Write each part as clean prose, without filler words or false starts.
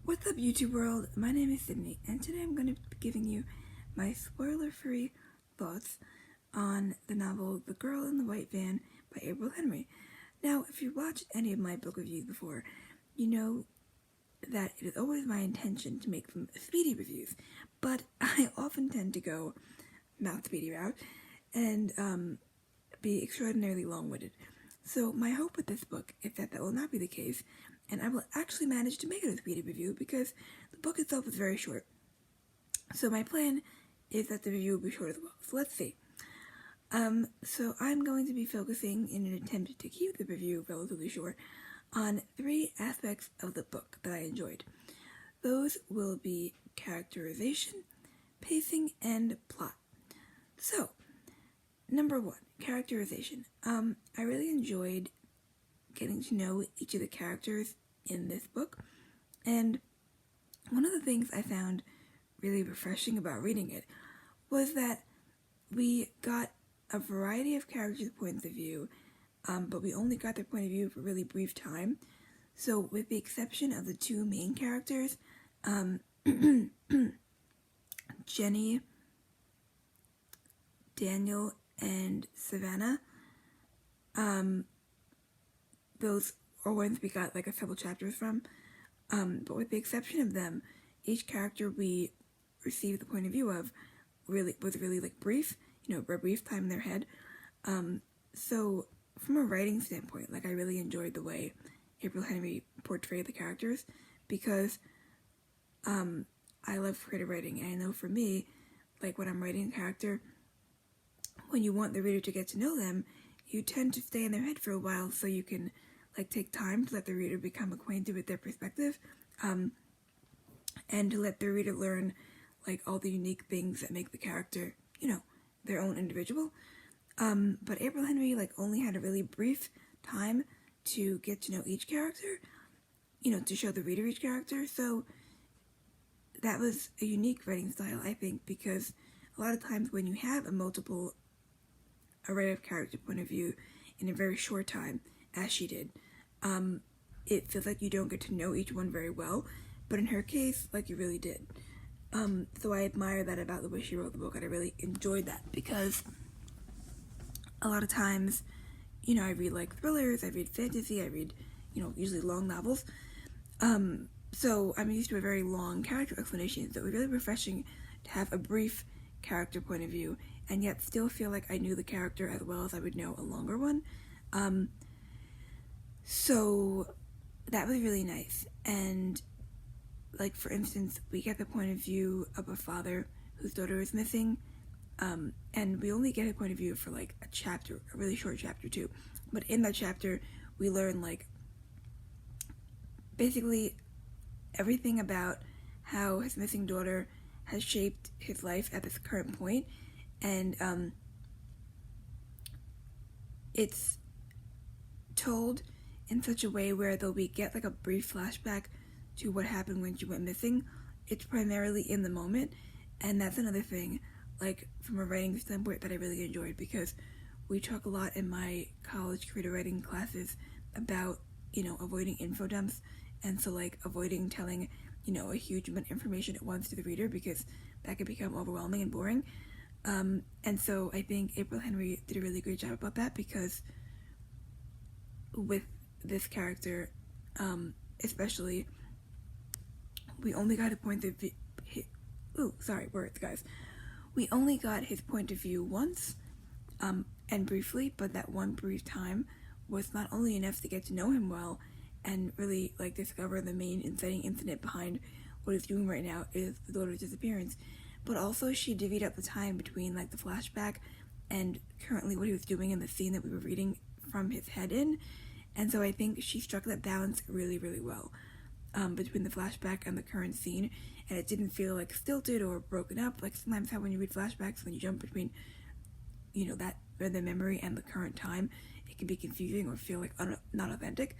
What's up, YouTube world? My name is Sydney, and today I'm going to be giving you my spoiler-free thoughts on the novel The Girl in the White Van by April Henry. Now, if you've watched any of my book reviews before, you know that it is always my intention to make them speedy reviews, but I often tend to go mouth speedy route and be extraordinarily long-winded. So my hope with this book is that will not be the case, and I will actually manage to make it a speedy review because the book itself is very short. So my plan is that the review will be short as well. So let's see. So I'm going to be focusing in an attempt to keep the review relatively short on 3 aspects of the book that I enjoyed. Those will be characterization, pacing, and plot. So, number 1, characterization. I really enjoyed getting to know each of the characters in this book, and one of the things I found really refreshing about reading it was that we got a variety of characters' points of view, but we only got their point of view for a really brief time. So with the exception of the 2 main characters, Jenny, Daniel, and Savannah, those are ones we got like a couple chapters from, but with the exception of them, each character we received the point of view of was really like brief, a brief time in their head. So from a writing standpoint, like I really enjoyed the way April Henry portrayed the characters, because I love creative writing, and I know for me, like when I'm writing a character, when you want the reader to get to know them, you tend to stay in their head for a while so you can like take time to let the reader become acquainted with their perspective, and to let the reader learn like all the unique things that make the character, their own individual. But April Henry like only had a really brief time to get to know each character, to show the reader each character. So that was a unique writing style, I think, because a lot of times when you have a multiple array of character point of view in a very short time, as she did, it feels like you don't get to know each one very well, but in her case, like you really did. So I admire that about the way she wrote the book, and I really enjoyed that, because a lot of times, I read like thrillers, I read fantasy, I read, usually long novels, so I'm used to a very long character explanation, so it was really refreshing to have a brief character point of view, and yet still feel like I knew the character as well as I would know a longer one. So that was really nice. And like, for instance, we get the point of view of a father whose daughter is missing, and we only get a point of view for like a chapter, a really short chapter too, but in that chapter we learn like basically everything about how his missing daughter has shaped his life at this current point, and it's told in such a way where we get like a brief flashback to what happened when she went missing. It's primarily in the moment, and that's another thing, like from a writing standpoint, that I really enjoyed, because we talk a lot in my college creative writing classes about, avoiding info dumps, and so like avoiding telling, a huge amount of information at once to the reader, because that could become overwhelming and boring. And so I think April Henry did a really great job about that, because with this character, especially, we only got a point of view. Words, guys. We only got his point of view once, and briefly, but that one brief time was not only enough to get to know him well and really like discover the main inciting incident behind what he's doing right now is the daughter's disappearance, but also she divvied up the time between like the flashback and currently what he was doing in the scene that we were reading from his head in. And so I think she struck that balance really, really well, between the flashback and the current scene, and it didn't feel like stilted or broken up, like sometimes how when you read flashbacks, when you jump between, that the memory and the current time, it can be confusing or feel like not authentic,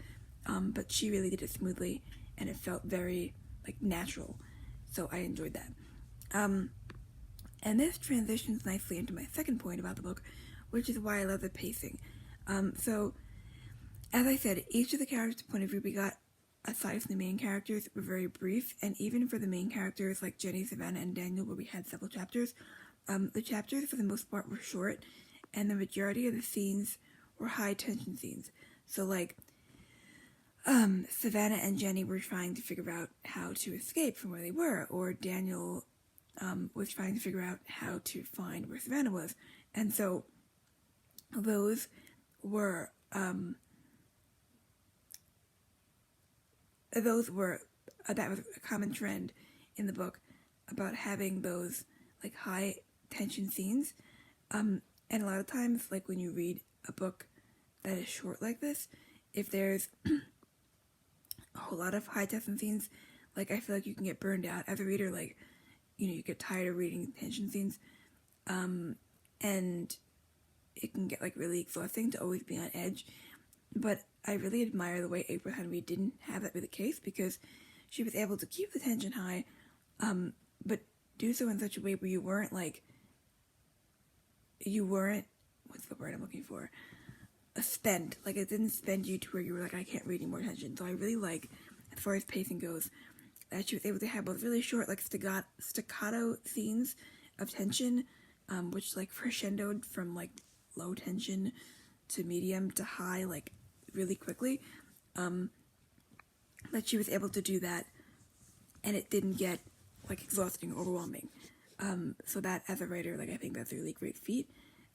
but she really did it smoothly, and it felt very, like, natural, so I enjoyed that. And this transitions nicely into my second point about the book, which is why I love the pacing. So as I said, each of the characters' point of view, we got aside from the main characters, were very brief, and even for the main characters like Jenny, Savannah, and Daniel, where we had several chapters, the chapters for the most part were short, and the majority of the scenes were high tension scenes. So like, Savannah and Jenny were trying to figure out how to escape from where they were, or Daniel was trying to figure out how to find where Savannah was, and so those were that was a common trend in the book about having those like high tension scenes, and a lot of times, like when you read a book that is short like this, if there's a whole lot of high tension scenes, like I feel like you can get burned out as a reader, like, you know, you get tired of reading tension scenes, and it can get like really exhausting to always be on edge. But I really admire the way April Henry didn't have that be the case, because she was able to keep the tension high, but do so in such a way where you weren't, what's the word I'm looking for? Spent. Like, it didn't spend you to where you were like, I can't read any more tension. So I really like, as far as pacing goes, that she was able to have those really short, like, staccato scenes of tension, which, like, crescendoed from, like, low tension to medium to high, like, really quickly. That she was able to do that, and it didn't get, like, exhausting or overwhelming. So that, as a writer, like, I think that's a really great feat.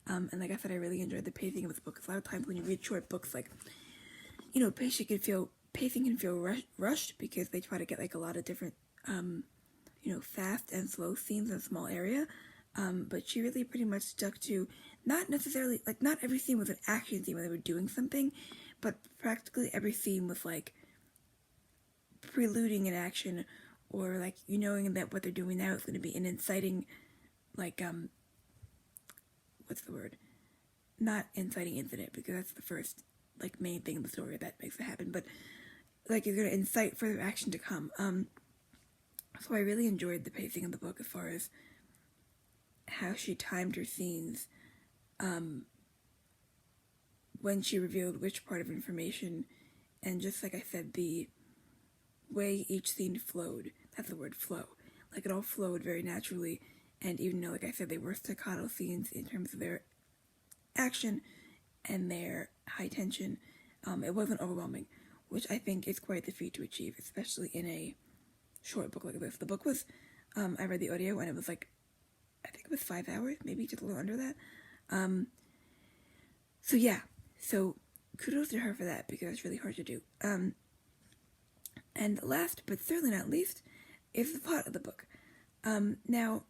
And like I said, I really enjoyed the pacing of the book. A lot of times when you read short books, like, you know, pacing can feel rushed because they try to get like a lot of different, you know, fast and slow scenes in a small area. But she really pretty much stuck to not necessarily, like, not every scene was an action scene where they were doing something, but practically every scene was like preluding an action, or like, you knowing that what they're doing now is going to be an inciting, like, what's the word? Not inciting incident, because that's the first, like, main thing in the story that makes it happen, but, like, you're going to incite further action to come. So I really enjoyed the pacing of the book as far as how she timed her scenes, when she revealed which part of information, and just like I said, the way each scene flowed. That's the word, flow. Like, it all flowed very naturally. And even though, like I said, they were staccato scenes in terms of their action and their high tension, it wasn't overwhelming, which I think is quite the feat to achieve, especially in a short book like this. The book was, I read the audio, and it was like, I think it was 5 hours, maybe just a little under that. So yeah, so kudos to her for that, because it's really hard to do. And last, but certainly not least, is the plot of the book. Now,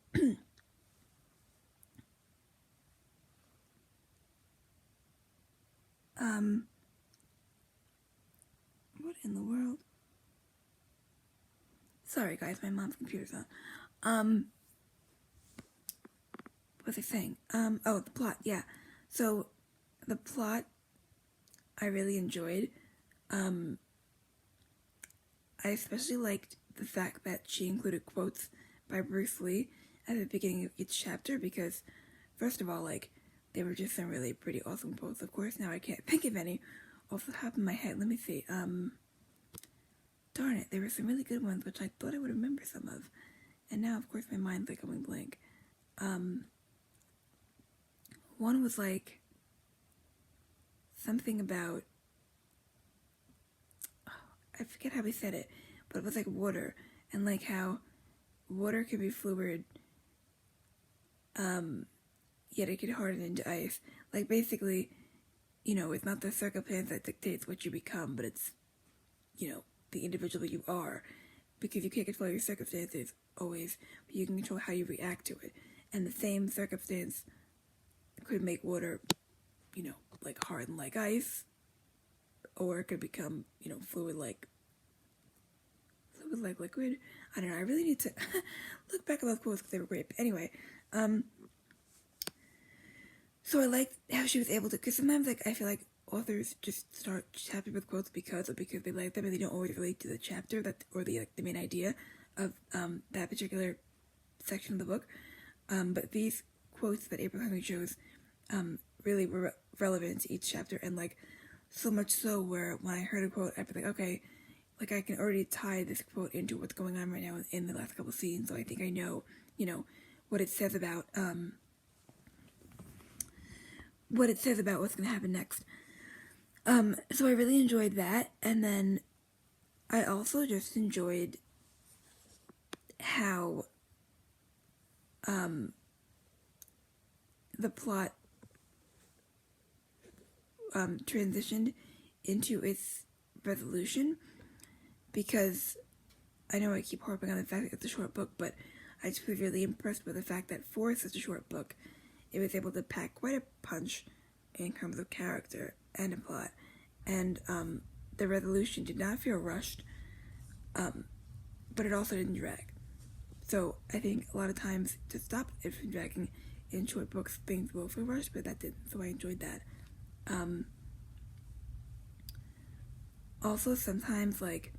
what in the world? Sorry guys, my mom's computer's on. What was I saying? Oh, the plot, yeah. So, the plot, I really enjoyed. I especially liked the fact that she included quotes by Bruce Lee at the beginning of each chapter, because, first of all, like, they were just some really pretty awesome quotes. Of course, now I can't think of any off the top of my head. Let me see. Darn it, there were some really good ones, which I thought I would remember some of. And now, of course, my mind's, like, going blank. One was, like, something about, I forget how he said it, but it was like water, and like how water can be fluid, yet it can harden into ice. Like, basically, you know, it's not the circumstance that dictates what you become, but it's, you know, the individual you are, because you can't control your circumstances always, but you can control how you react to it. And the same circumstance could make water, you know, like harden like ice, or it could become, you know, fluid like liquid. I don't know, I really need to look back at those quotes because they were great. But anyway, so I liked how she was able to, because sometimes, like, I feel like authors just start chapters with quotes because they like them, and they don't always relate to the chapter or the main idea of that particular section of the book. But these quotes that April Henry chose really were relevant to each chapter, and like, so much so where when I heard a quote, I'd be like, okay, like, I can already tie this quote into what's going on right now in the last couple scenes, so I think I know, you know, what it says about what's going to happen next. So I really enjoyed that, and then I also just enjoyed how the plot transitioned into its resolution, because I know I keep harping on the fact that it's a short book, but I just was really impressed with the fact that for such a short book, it was able to pack quite a punch in terms of character and a plot, and the resolution did not feel rushed, but it also didn't drag. So I think a lot of times, to stop it from dragging in short books, things will feel rushed, but that didn't, so I enjoyed that. Also, sometimes, like,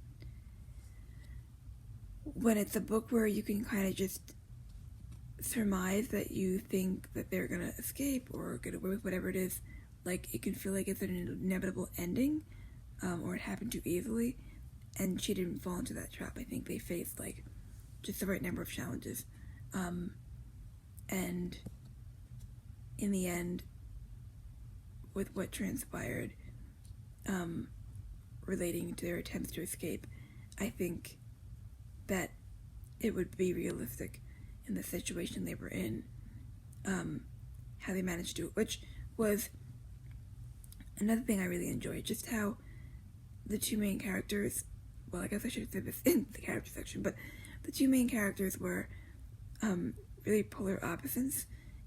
when it's a book where you can kind of just surmise that you think that they're gonna escape or get away with whatever it is, like, it can feel like it's an inevitable ending, or it happened too easily, and she didn't fall into that trap. I think they faced, like, just the right number of challenges, and in the end, with what transpired, relating to their attempts to escape, I think that it would be realistic in the situation they were in, how they managed to do it, which was another thing I really enjoyed, just how the two main characters, well, I guess I should have said this in the character section, but the two main characters were really polar opposites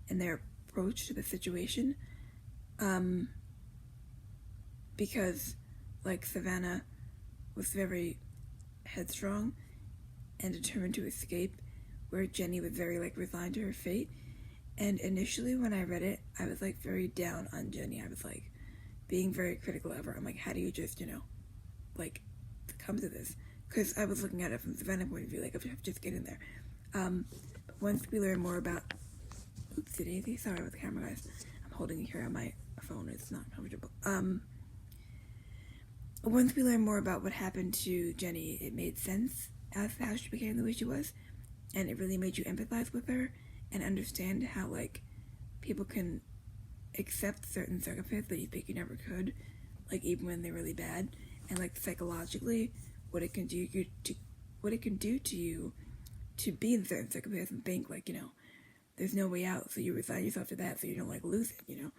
in their approach to the situation, because, like, Savannah was very headstrong and determined to escape, where Jenny was very, like, resigned to her fate. And initially when I read it, I was, like, very down on Jenny. I was, like, being very critical of her. I'm like, how do you just, you know, like, come to this? Because I was looking at it from Savannah's point of view, like, just get in there. But once we learn more about, oopsie daisy, sorry about the camera, guys. I'm holding it here on my phone, it's not comfortable. Once we learn more about what happened to Jenny, it made sense as to how she became the way she was, and it really made you empathize with her and understand how, like, people can accept certain circumstances that you think you never could, like, even when they're really bad, and, like, psychologically, what it can do to you to be in certain circumstances and think, like, you know, there's no way out, so you resign yourself to that so you don't, like, lose it, you know.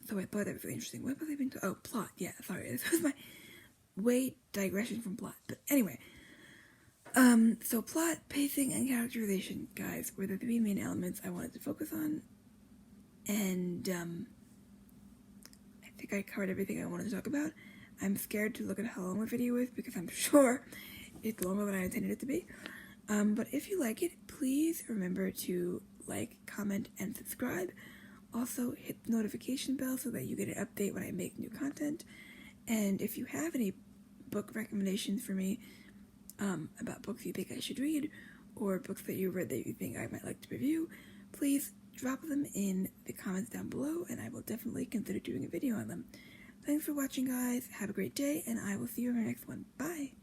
So I thought that was really interesting. What was I being oh, plot. Yeah, sorry. This was my way digression from plot. But anyway. So plot, pacing, and characterization, guys, were the three main elements I wanted to focus on. And, I think I covered everything I wanted to talk about. I'm scared to look at how long the video is because I'm sure it's longer than I intended it to be. But if you like it, please remember to like, comment, and subscribe. Also, hit the notification bell so that you get an update when I make new content. And if you have any book recommendations for me, about books you think I should read, or books that you read that you think I might like to review, please drop them in the comments down below, and I will definitely consider doing a video on them. Thanks for watching, guys. Have a great day, and I will see you in our next one. Bye!